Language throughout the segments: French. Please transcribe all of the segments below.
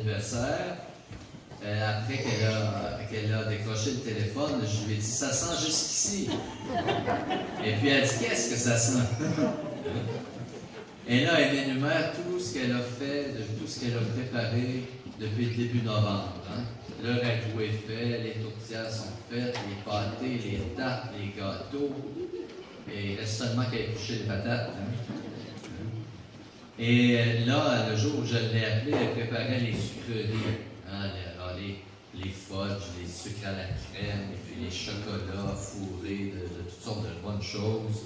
anniversaire. Après qu'elle a décroché le téléphone, je lui ai dit « Ça sent jusqu'ici. » Et puis elle dit « Qu'est-ce que ça sent? » Et là, elle énumère tout ce qu'elle a fait, tout ce qu'elle a préparé depuis le début novembre. Hein. Le ragoût est fait, les tourtières sont faites, les pâtés, les tartes, les gâteaux. Et il reste seulement qu'à éplucher les patates. Hein. Et là, le jour où je l'ai appelée, elle préparait les sucreries. Hein, les fudges, les sucres à la crème, et puis les chocolats fourrés de toutes sortes de bonnes choses.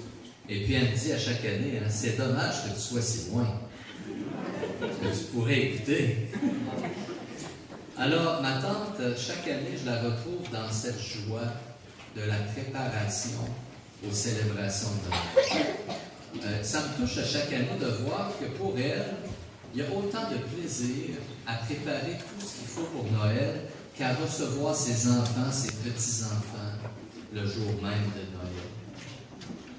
Et puis elle me dit à chaque année, hein, c'est dommage que tu sois si loin, que tu pourrais écouter. Alors, ma tante, chaque année, je la retrouve dans cette joie de la préparation aux célébrations de Noël. Ça me touche à chaque année de voir que pour elle, il y a autant de plaisir à préparer tout ce qu'il faut pour Noël qu'à recevoir ses enfants, ses petits-enfants, le jour même de Noël.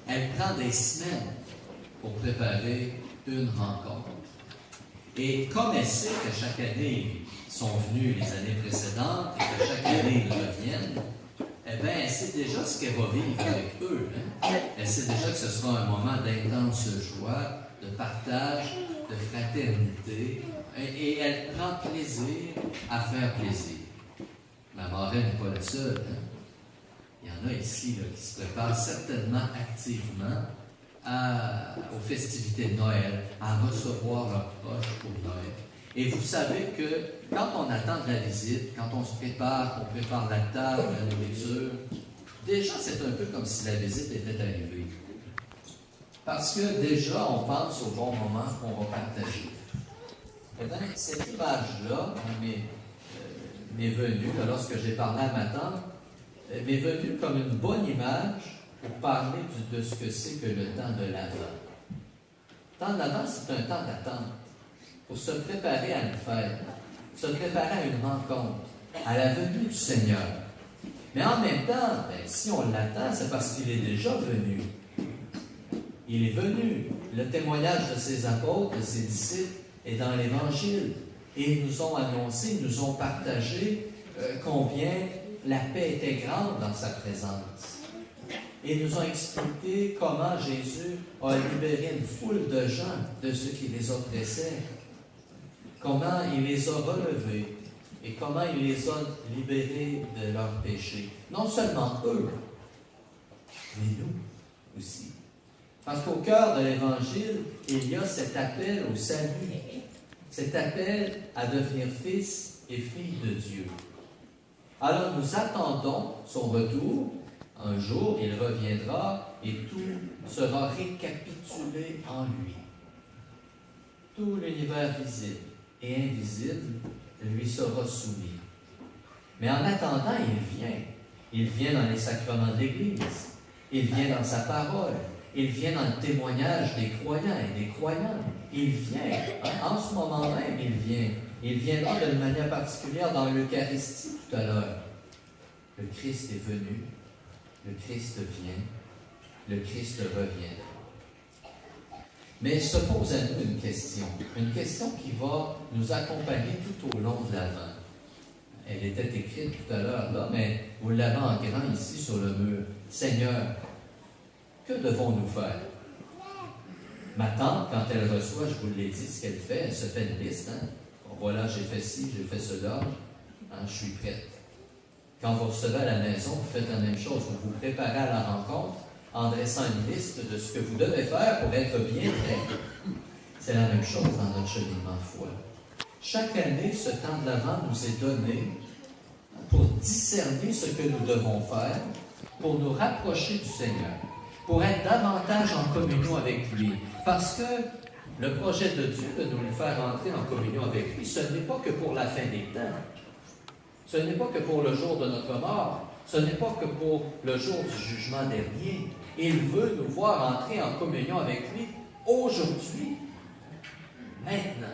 Elle prend des semaines pour préparer une rencontre. Et comme elle sait que chaque année, ils sont venus les années précédentes et que chaque année, ils reviennent, eh bien, elle sait déjà ce qu'elle va vivre avec eux. Hein? Elle sait déjà que ce sera un moment d'intense joie, de partage, de fraternité, et elle prend plaisir à faire plaisir. Ma marraine n'est pas la seule. Hein? Il y en a ici là, qui se préparent certainement activement aux festivités de Noël, à recevoir leurs proches pour Noël. Et vous savez que quand on attend de la visite, quand on se prépare, on prépare la table, la nourriture, déjà c'est un peu comme si la visite était arrivée. Parce que déjà on pense au bon moment qu'on va partager. Et bien, cette image-là m'est venue, lorsque j'ai parlé à ma tante, m'est venue comme une bonne image pour parler de ce que c'est que le temps de l'Avent. Le temps de l'Avent, c'est un temps d'attente pour se préparer à une fête, se préparer à une rencontre, à la venue du Seigneur. Mais en même temps, si on l'attend, c'est parce qu'il est déjà venu. Il est venu. Le témoignage de ses apôtres, de ses disciples, est dans l'Évangile. Et ils nous ont annoncé, ils nous ont partagé combien la paix était grande dans sa présence. Et ils nous ont expliqué comment Jésus a libéré une foule de gens de ceux qui les oppressaient. Comment il les a relevés et comment il les a libérés de leurs péchés. Non seulement eux, mais nous aussi. Parce qu'au cœur de l'Évangile, il y a cet appel au salut, cet appel à devenir fils et filles de Dieu. Alors nous attendons son retour. Un jour, il reviendra et tout sera récapitulé en lui. Tout l'univers visible et invisible lui sera soumis. Mais en attendant, il vient. Il vient dans les sacrements de l'Église. Il vient dans sa parole. Il vient dans le témoignage des croyants et des croyantes. Il vient. En ce moment même, il vient. Il viendra d'une manière particulière dans l'Eucharistie tout à l'heure. Le Christ est venu. Le Christ vient. Le Christ reviendra. Mais se pose à nous une question qui va nous accompagner tout au long de l'Avent. Elle était écrite tout à l'heure là, mais vous l'avez en grand ici sur le mur. Seigneur, que devons-nous faire? Ma tante, quand elle reçoit, je vous l'ai dit, ce qu'elle fait, elle se fait une liste. Hein? Bon, voilà, j'ai fait ci, j'ai fait cela, hein, je suis prête. Quand vous recevez à la maison, vous faites la même chose. Vous vous préparez à la rencontre en dressant une liste de ce que vous devez faire pour être bien prêt. C'est la même chose dans notre cheminement de foi. Chaque année, ce temps de l'Avent nous est donné pour discerner ce que nous devons faire, pour nous rapprocher du Seigneur, pour être davantage en communion avec lui. Parce que le projet de Dieu de nous le faire entrer en communion avec lui, ce n'est pas que pour la fin des temps. Ce n'est pas que pour le jour de notre mort. Ce n'est pas que pour le jour du jugement dernier. Il veut nous voir entrer en communion avec lui aujourd'hui, maintenant.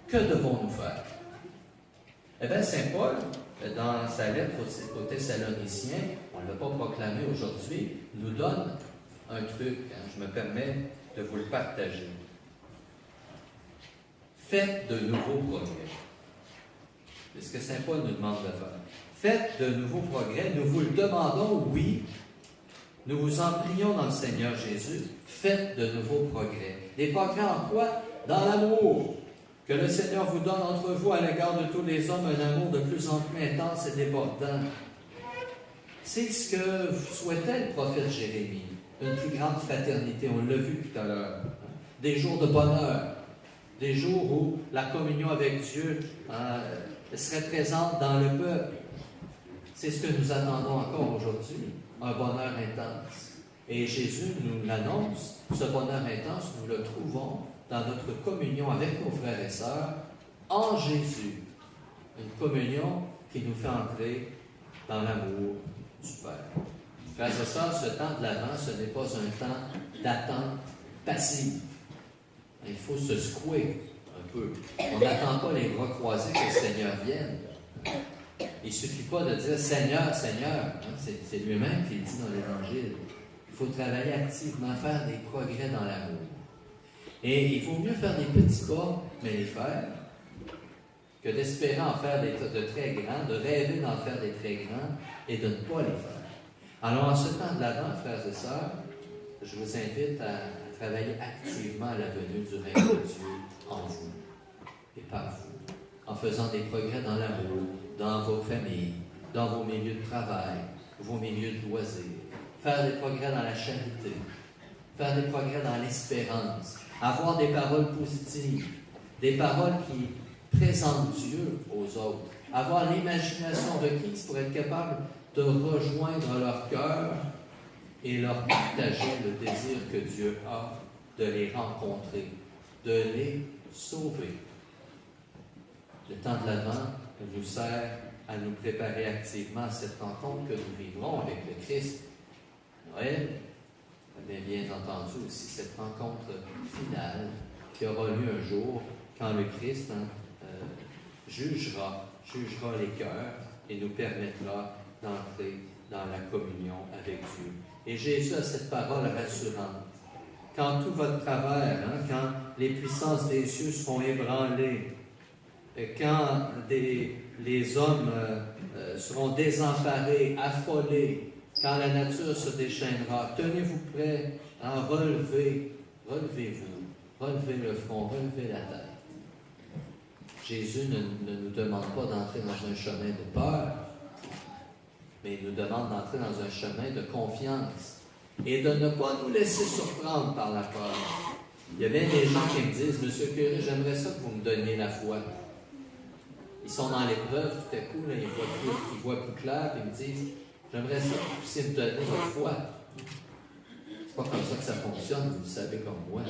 Que devons-nous faire? Eh bien, Saint Paul, dans sa lettre aux Thessaloniciens, on ne l'a pas proclamé aujourd'hui, nous donne un truc. Hein, je me permets de vous le partager. Faites de nouveaux progrès. ce que Saint Paul nous demande de faire. Faites de nouveaux progrès, nous vous le demandons, oui. Nous vous en prions dans le Seigneur Jésus. Faites de nouveaux progrès. Des progrès en quoi? Dans l'amour. Que le Seigneur vous donne entre vous à l'égard de tous les hommes un amour de plus en plus intense et débordant. C'est ce que souhaitait le prophète Jérémie. Une plus grande fraternité, on l'a vu tout à l'heure. Des jours de bonheur. Des jours où la communion avec Dieu serait présente dans le peuple. C'est ce que nous attendons encore aujourd'hui, un bonheur intense. Et Jésus nous l'annonce, ce bonheur intense, nous le trouvons dans notre communion avec nos frères et sœurs en Jésus. Une communion qui nous fait entrer dans l'amour du Père. Frères et sœurs, ce temps de l'Avent, ce n'est pas un temps d'attente passive. Il faut se secouer un peu. On n'attend pas les bras croisés que le Seigneur vienne. Il ne suffit pas de dire Seigneur, Seigneur. C'est lui-même qui le dit dans l'Évangile. Il faut travailler activement, faire des progrès dans l'amour. Et il vaut mieux faire des petits pas, mais les faire, que d'espérer en faire de très grands, de rêver d'en faire des très grands et de ne pas les faire. Alors, en ce temps de l'Avent, frères et sœurs, je vous invite à travailler activement à la venue du règne de Dieu en vous et par vous, en faisant des progrès dans l'amour, dans vos familles, dans vos milieux de travail, vos milieux de loisirs, faire des progrès dans la charité, faire des progrès dans l'espérance, avoir des paroles positives, des paroles qui présentent Dieu aux autres, avoir l'imagination requise pour être capable de rejoindre leur cœur et leur partager le désir que Dieu a de les rencontrer, de les sauver. Le temps de l'Avent nous sert à nous préparer activement à cette rencontre que nous vivrons avec le Christ. Noël, mais bien entendu aussi cette rencontre finale qui aura lieu un jour quand le Christ jugera les cœurs et nous permettra d'entrer dans la communion avec Dieu. Et Jésus a cette parole rassurante. Quand tout va de travers, quand les puissances des cieux seront ébranlées, quand les hommes seront désemparés, affolés, quand la nature se déchaînera, tenez-vous prêts à relevez-vous, relevez le front, relevez la tête. Jésus ne nous demande pas d'entrer dans un chemin de peur, mais il nous demande d'entrer dans un chemin de confiance et de ne pas nous laisser surprendre par la peur. Il y a bien des gens qui me disent, Monsieur curé, j'aimerais ça que vous me donniez la foi. Ils sont dans l'épreuve, tout à coup, là, ils voient plus clair, et ils me disent, j'aimerais ça que vous puissiez me donner votre foi. C'est pas comme ça que ça fonctionne, vous le savez comme moi.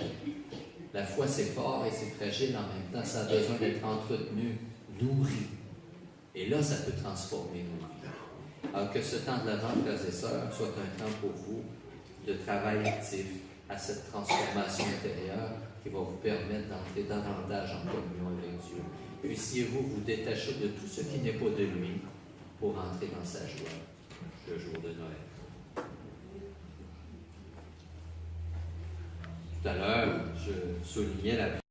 La foi, c'est fort et c'est fragile en même temps. Ça a besoin d'être entretenu, nourri. Et là, ça peut transformer nos vies. Alors que ce temps de l'Avent, frères et sœurs, soit un temps pour vous de travail actif à cette transformation intérieure qui va vous permettre d'entrer davantage en communion avec Dieu. Puissiez-vous vous détacher de tout ce qui n'est pas de lui pour entrer dans sa joie le jour de Noël. Tout à l'heure, je soulignais la